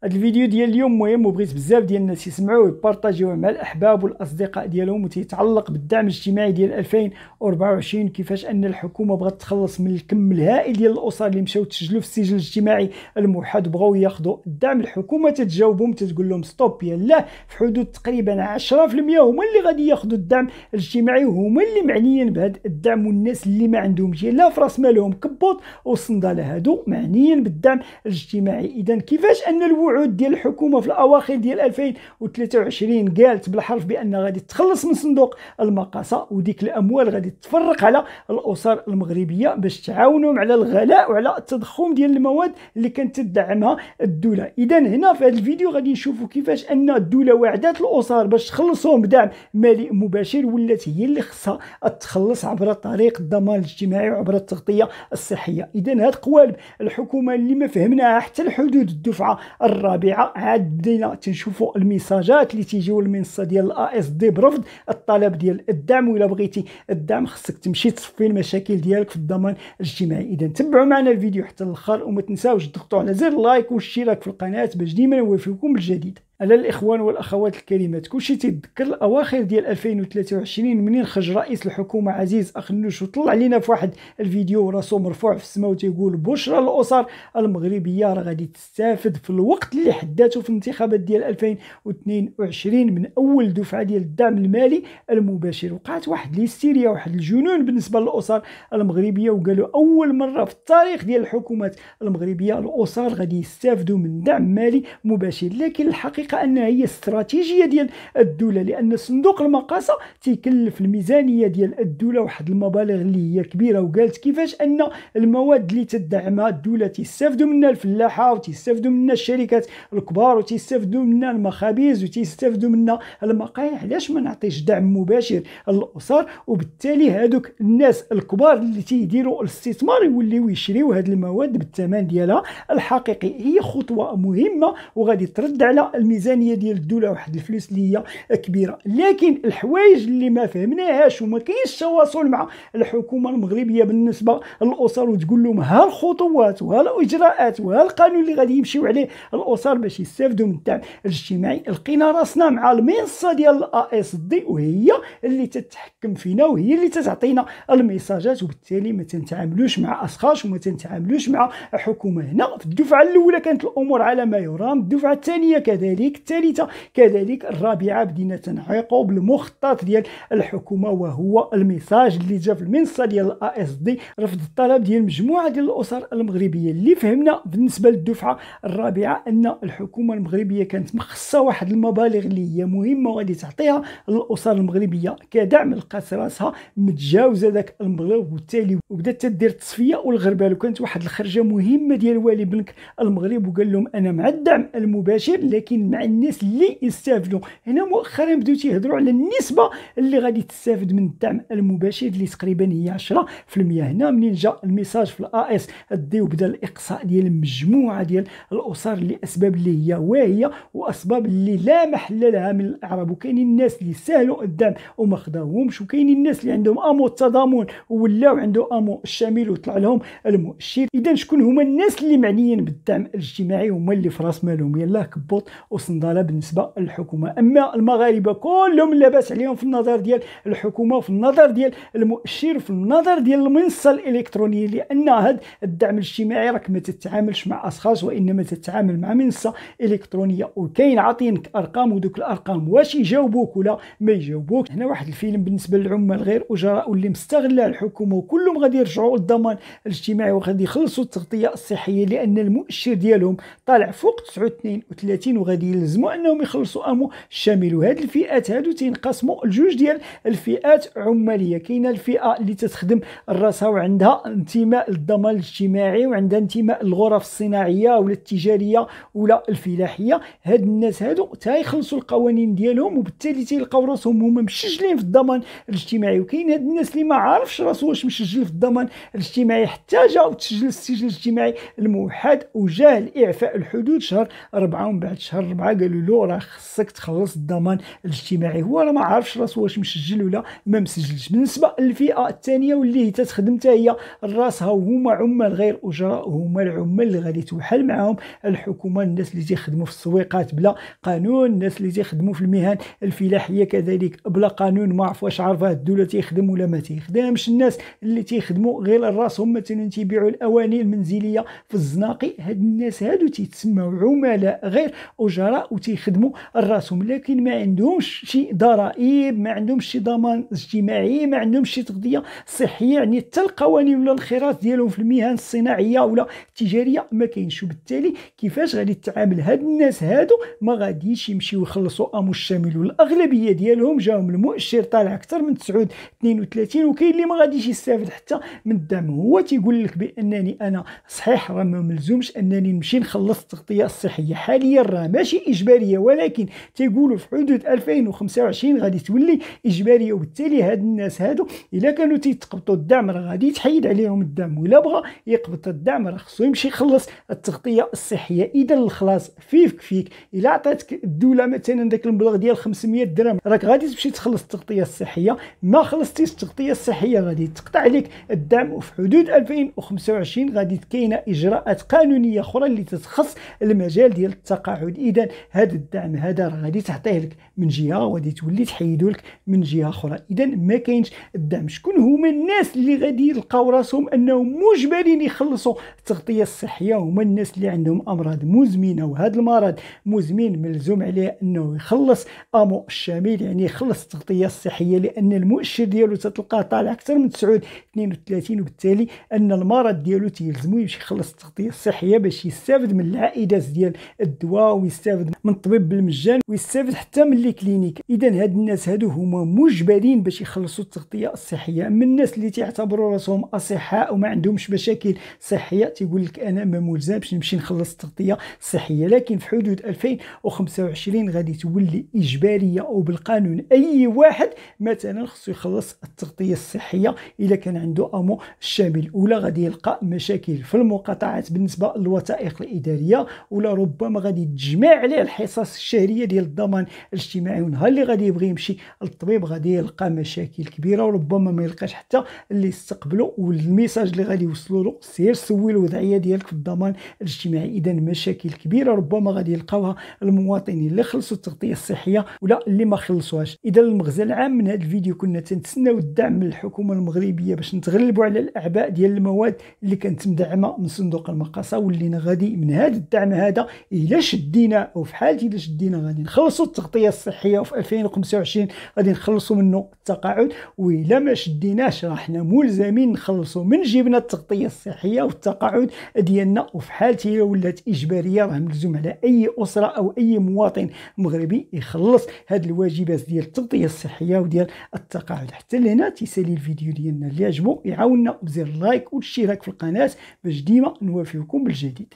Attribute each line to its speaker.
Speaker 1: هذا الفيديو ديال اليوم مهم وبغيت بزاف ديال الناس يسمعوه ويبارطاجيوه مع الاحباب والاصدقاء ديالهم، وتيتعلق بالدعم الاجتماعي ديال 2024. كيفاش ان الحكومه بغات تخلص من الكم الهائل ديال الاسر اللي مشاو تسجلوا في السجل الاجتماعي الموحد وبغاو ياخذوا الدعم. الحكومه تتجاوبهم تتقول لهم ستوب، يلاه في حدود تقريبا 10% هما اللي غادي ياخذوا الدعم الاجتماعي وهما اللي معنيين بهذا الدعم، والناس اللي ما عندهمش لا في راس مالهم كبوط وصنداله هادو معنيين بالدعم الاجتماعي. اذا كيفاش ان الوعود ديال الحكومه في الاواخر ديال 2023 قالت بالحرف بان غادي تخلص من صندوق المقاصه، وديك الاموال غادي تفرق على الاسر المغربيه باش تعاونهم على الغلاء وعلى التضخم ديال المواد اللي كانت تدعمها الدوله. اذا هنا في هذا الفيديو غادي نشوفوا كيفاش ان الدوله وعدات الاسر باش تخلصهم بدعم مالي مباشر، ولات هي اللي خصها تخلص عبر طريق الضمان الاجتماعي وعبر التغطيه الصحيه. اذا هاد قوالب الحكومه اللي ما فهمناها حتى الحدود الدفعه الرابعه، عاد بدينا تنشوفوا الميساجات اللي تيجيو المنصه ديال الاس دي برفض الطلب ديال الدعم، ولا بغيتي الدعم خصك تمشي تصفي المشاكل ديالك في الضمان الاجتماعي. اذا تبعوا معنا الفيديو حتى الاخر، وما تنساوش تضغطوا على زر اللايك والاشتراك في القناه باش ديما نوافيكم بالجديد. على الاخوان والاخوات الكريمات، كلشي تيتذكر الاواخر ديال 2023 منين خرج رئيس الحكومه عزيز اخنوش وطلع علينا في واحد الفيديو راسو مرفوع في السماء وتيقول بشرى الاسر المغربيه راه غادي تستافد في الوقت اللي حداته في الانتخابات ديال 2022 من اول دفعه ديال الدعم المالي المباشر. وقعت واحد الهستيريا واحد الجنون بالنسبه للاسر المغربيه، وقالوا اول مره في التاريخ ديال الحكومات المغربيه الاسر غادي يستافدوا من دعم مالي مباشر. لكن الحقيقه انها هي استراتيجيه ديال الدوله، لان صندوق المقاصه تيكلف الميزانيه ديال الدوله واحد المبالغ اللي هي كبيره، وقالت كيفاش ان المواد اللي تدعمها الدوله تيستافدوا منها الفلاحه وتيستافدوا منها الشركات الكبار وتيستافدوا منها المخابز وتيستافدوا منها المقاهي. علاش ما نعطيش دعم مباشر للاسر؟ وبالتالي هذوك الناس الكبار اللي تيديروا الاستثمار يوليو يشريوا هذه المواد بالثمن ديالها الحقيقي. هي خطوه مهمه وغادي ترد على الميزانيه ديال الدوله واحد الفلوس اللي هي كبيره. لكن الحوايج اللي ما فهمناهاش وما كاينش تواصل مع الحكومه المغربيه بالنسبه للاسر وتقول لهم ها الخطوات وها الاجراءات وها القانون اللي غادي يمشيو عليه الاسر باش يستافدوا من الدعم الاجتماعي، لقينا راسنا مع المنصه ديال الاس دي وهي اللي تتحكم فينا وهي اللي تتعطينا الميساجات، وبالتالي ما تنتعاملوش مع اشخاص وما تنتعاملوش مع حكومه. هنا في الدفعه الاولى كانت الامور على ما يرام، الدفعه الثانيه كذلك، الثالثه كذلك، الرابعه بدينا تنعيقوا بالمخطط ديال الحكومه، وهو الميساج اللي جا في المنصه ديال الاس دي رفض الطلب ديال مجموعه ديال الاسر المغربيه. اللي فهمنا بالنسبه للدفعه الرابعه ان الحكومه المغربيه كانت مخصصه واحد المبالغ اللي هي مهمه وغادي تعطيها للاسر المغربيه كدعم، لقات راسها متجاوزه ذاك المبلغ، وبالتالي بدات تدير تصفيه والغربال. وكانت واحد الخرجه مهمه ديال والي بنك المغرب وقال لهم انا مع الدعم المباشر لكن مع الناس اللي يستافدوا. هنا مؤخرا بداو تيهضروا على النسبه اللي غادي تستافد من الدعم المباشر اللي تقريبا هي 10%. هنا منين جا الميساج في الاس دي وبدا الاقصاء ديال مجموعه ديال الاسر لاسباب اللي هي واهيه واسباب اللي لا محل لها من الاعراب. وكاينين الناس اللي سالوا الدعم وما خداوهمش، وكاينين الناس اللي عندهم امو التضامن ولاو عنده امو الشامل وطلع لهم المؤشر. اذا شكون هما الناس اللي معنيين بالدعم الاجتماعي؟ هما اللي في راس مالهم يلاه كبوط وصنداله بالنسبه للحكومه. اما المغاربه كلهم لاباس عليهم في النظر ديال الحكومه وفي النظر ديال المؤشر وفي النظر ديال المنصه الالكترونيه، لان هذا الدعم الاجتماعي راك ما تتعاملش مع اشخاص وانما تتعامل مع منصه الكترونيه، وكاين عاطينك ارقام ودوك الارقام واش يجاوبوك ولا ما يجاوبوك. هنا واحد الفيلم بالنسبه للعمال غير اجراء واللي مستغله الحكومه، وكلهم غادي يرجعوا للضمان الاجتماعي وغادي يخلصوا التغطيه الصحيه لان المؤشر ديالهم طالع فوق 932 وغادي يلزموا انهم يخلصوا امو الشامل. وهاد الفئات هادو تينقسموا لجوج ديال الفئات عماليه. كاينه الفئه اللي تخدم راسها وعندها انتماء للضمان الاجتماعي وعندها انتماء للغرف الصناعيه ولا التجاريه ولا الفلاحيه. هاد الناس هادو تيخلصوا القوانين ديالهم وبالتالي تيلقاو راسهم هما مسجلين في الضمان الاجتماعي. وكاين هاد الناس اللي ما عارفش راسو واش مسجل في الضمان الاجتماعي حتى جا وتسجل السجل الاجتماعي الموحد وجاه الاعفاء الحدود شهر 4، ومن بعد شهر 4 قالوا له راه خصك تخلص الضمان الاجتماعي. هو راه ما عارفش راسو واش مسجل ولا ما مسجلش. بالنسبه للفئه الثانيه واللي هي تخدم حتى هي راسها وهما عمال غير اجراء، هما العمال اللي غادي توحل معاهم الحكومه، الناس اللي تيخدموا في السويقات بلا قانون، الناس اللي تيخدموا في المهن الفلاحيه كذلك بلا قانون، ما عرف واش عارفه الدوله تيخدم ولا ما تيخدمش، الناس اللي تيخدموا غير راسهم مثلا تيبيعوا الاواني المنزليه في الزناقي، هاد الناس هادو تيتسموا عملاء غير اجراء وتيخدموا راسهم، لكن ما عندهمش شي ضرائب، ما عندهمش شي ضمان اجتماعي، ما عندهمش شي تغطيه صحيه، يعني حتى القوانين ولا الخراط ديالهم في المهن الصناعيه ولا التجاريه ما كاينش. وبالتالي كيفاش غادي تتعامل هاد الناس هادو؟ ما غاديش يمشيو يخلصوا امو الشامل، والاغلبيه ديالهم جاهم المؤشر طالع اكثر من 9.32، وكاين اللي ما غاديش يستافد حتى من الدعم. هو تيقول لك بانني انا صحيح راه ما ملزومش انني نمشي نخلص التغطيه الصحيه حاليا، راه ماشي اجباريه، ولكن تيقولوا في حدود 2025 غادي تولي اجباريه. وبالتالي هاد الناس هادو الا كانوا تيتقبطوا الدعم راه غادي يتحيد عليهم الدعم، ولا بغى يقبط الدعم راه خصو يمشي يخلص التغطيه الصحيه. اذا الخلاص فيك الا عطاتك الدوله مثلا داك المبلغ ديال 500 درهم راك غادي تمشي تخلص التغطيه الصحيه، ما خلصتيش التغطيه الصحيه غادي تقطع عليك الدعم. وفي حدود 2025 غادي كاينه اجراءات قانونيه اخرى اللي تتخص المجال ديال التقاعد. اذا هذا الدعم هذا راه غادي تعطيه لك من جهه وغادي تولي تحيدو لك من جهه اخرى. اذا ما كاينش الدعم. شكون هما الناس اللي غادي يلقاو راسهم انهم مجبرين يخلصوا التغطيه الصحيه؟ هما الناس اللي عندهم امراض مزمنه، وهذا المرض مزمن ملزوم عليه انه يخلص امو الشامل، يعني يخلص التغطيه الصحيه، لان المؤشر ديالو تتلقاه طالع اكثر من 9.32، وبالتالي ان المرض ديالو تيلزمو يمشي يخلص التغطيه الصحيه باش يستافد من العائدات ديال الدواء، ويستافد من الطبيب بالمجان، ويستافد حتى من لي كلينيك. اذا هاد الناس هادو هما مجبرين باش يخلصوا التغطيه الصحيه. اما الناس اللي تعتبروا راسهم اصحاء وما عندهمش مشاكل صحيه تيقول لك انا ما ملزمش نمشي نخلص التغطيه الصحيه. لكن في حدود 2025 غادي تولي اجباريه وبالقانون، اي واحد مثلا خصو يخلص التغطيه الصحيه الا كان عنده امو الشامل، ولا غادي يلقى مشاكل في المقاطعات بالنسبه للوثائق الاداريه، ولا ربما غادي تجمع عليه الحصص الشهريه ديال الضمان الاجتماعي، ونهار اللي غادي يبغي يمشي للطبيب غادي يلقى مشاكل كبيره، وربما ما يلقاش حتى اللي يستقبلوا. والميساج اللي غادي يوصلوا له سير سوي الوضعيه ديالك في الضمان الاجتماعي. اذا مشاكل كبيره ربما غادي يلقاوها المواطنين اللي خلصوا التغطيه الصحيه ولا اللي ما خلصوهاش. اذا المغزى العام من هذا الفيديو كنا تنتسناو الدعم من الحكومه المغربيه باش نتغلبوا على الاعباء ديال المواد اللي كانت مدعمه من صندوق المقاصه، واللي غادي من هذا الدعم هذا الا شدينا، او في حاله الا شدينا غادي نخلصوا التغطيه الصحيه، وفي 2025 غادي نخلصوا منه التقاعد. والا ما شديناش راه حنا ملزمين نخلصوا من جيبنا التغطيه الصحيه والتقاعد ديالنا. وفي حالتي هي ولات اجباريه راه ملزوم على اي اسره او اي مواطن مغربي يخلص هاد الواجبات ديال التغطيه الصحيه وديال التقاعد. حتى لهنا تيسالي الفيديو ديالنا، اللي عجبو يعاوننا بزر لايك والاشتراك في القناه باش ديما نوافيكم بالجديد.